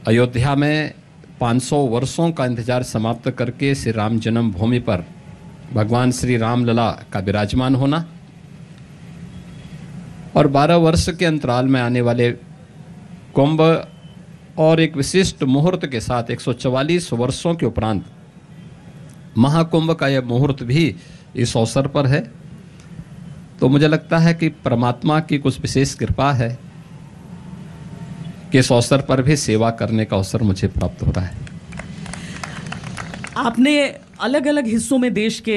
अयोध्या में 500 वर्षों का इंतजार समाप्त करके श्री राम जन्मभूमि पर भगवान श्री रामलला का विराजमान होना और 12 वर्ष के अंतराल में आने वाले कुंभ और एक विशिष्ट मुहूर्त के साथ 144 वर्षों के उपरांत महाकुंभ का यह मुहूर्त भी इस अवसर पर है। तो मुझे लगता है कि परमात्मा की कुछ विशेष कृपा है कि इस अवसर पर भी सेवा करने का अवसर मुझे प्राप्त हो रहा है। आपने अलग अलग हिस्सों में देश के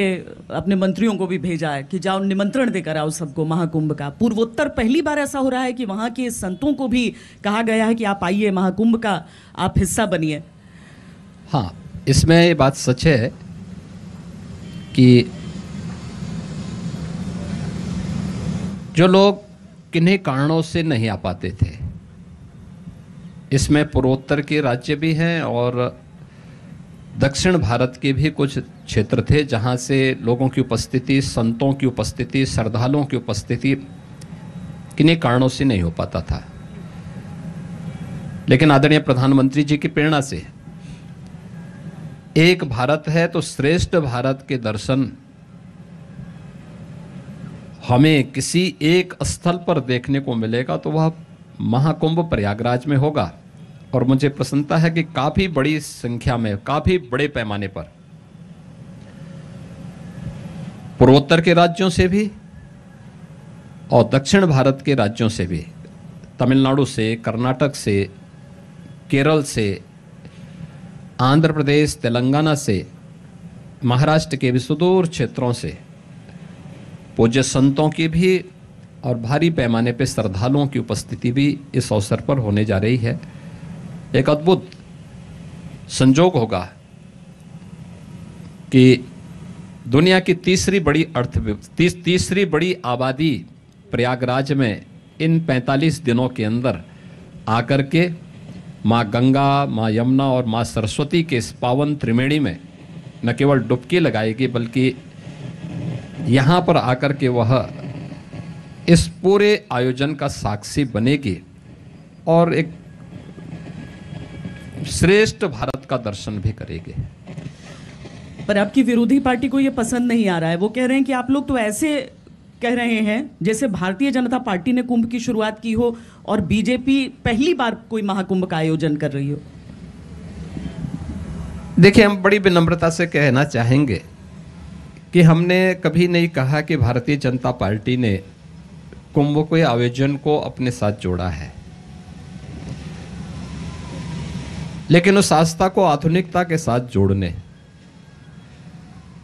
अपने मंत्रियों को भी भेजा है कि जाओ निमंत्रण देकर आओ सबको महाकुंभ का। पूर्वोत्तर पहली बार ऐसा हो रहा है कि वहाँ के संतों को भी कहा गया है कि आप आइए महाकुंभ का आप हिस्सा बनिए। हाँ, इसमें ये बात सच है कि जो लोग किन्हीं कारणों से नहीं आ पाते थे, इसमें पूर्वोत्तर के राज्य भी हैं और दक्षिण भारत के भी कुछ क्षेत्र थे जहां से लोगों की उपस्थिति, संतों की उपस्थिति, श्रद्धालुओं की उपस्थिति किन्हीं कारणों से नहीं हो पाता था। लेकिन आदरणीय प्रधानमंत्री जी की प्रेरणा से एक भारत है तो श्रेष्ठ भारत के दर्शन हमें किसी एक स्थल पर देखने को मिलेगा तो वह महाकुंभ प्रयागराज में होगा। और मुझे प्रसन्नता है कि काफी बड़ी संख्या में, काफी बड़े पैमाने पर पूर्वोत्तर के राज्यों से भी और दक्षिण भारत के राज्यों से भी, तमिलनाडु से, कर्नाटक से, केरल से, आंध्र प्रदेश, तेलंगाना से, महाराष्ट्र के भी सुदूर क्षेत्रों से पूज्य संतों की भी और भारी पैमाने पर श्रद्धालुओं की उपस्थिति भी इस अवसर पर होने जा रही है। एक अद्भुत संजोग होगा कि दुनिया की तीसरी बड़ी आबादी प्रयागराज में इन 45 दिनों के अंदर आकर के माँ गंगा, माँ यमुना और माँ सरस्वती के इस पावन त्रिवेणी में न केवल डुबकी लगाएगी बल्कि यहाँ पर आकर के वह इस पूरे आयोजन का साक्षी बनेगी और एक श्रेष्ठ भारत का दर्शन भी करेंगे। पर आपकी विरोधी पार्टी को यह पसंद नहीं आ रहा है। वो कह रहे हैं कि आप लोग तो ऐसे कह रहे हैं जैसे भारतीय जनता पार्टी ने कुंभ की शुरुआत की हो और बीजेपी पहली बार कोई महाकुंभ का आयोजन कर रही हो। देखिए, हम बड़ी विनम्रता से कहना चाहेंगे कि हमने कभी नहीं कहा कि भारतीय जनता पार्टी ने कुंभ के आयोजन को अपने साथ जोड़ा है, लेकिन उस आस्था को आधुनिकता के साथ जोड़ने,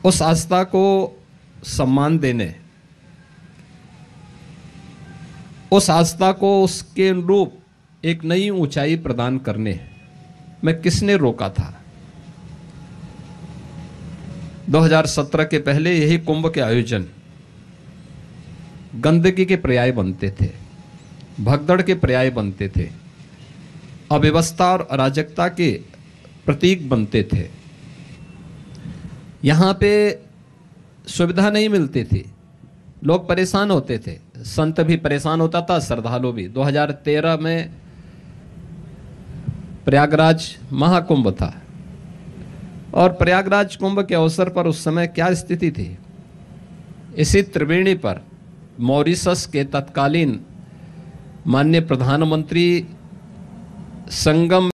उस आस्था को सम्मान देने, उस आस्था को उसके अनुरूप एक नई ऊंचाई प्रदान करने में किसने रोका था। 2017 के पहले यही कुंभ के आयोजन गंदगी के पर्याय बनते थे, भगदड़ के पर्याय बनते थे, अव्यवस्था और अराजकता के प्रतीक बनते थे। यहाँ पे सुविधा नहीं मिलती थी, लोग परेशान होते थे, संत भी परेशान होता था, श्रद्धालु भी। 2013 में प्रयागराज महाकुंभ था और प्रयागराज कुंभ के अवसर पर उस समय क्या स्थिति थी। इसी त्रिवेणी पर मॉरिशस के तत्कालीन माननीय प्रधानमंत्री संगम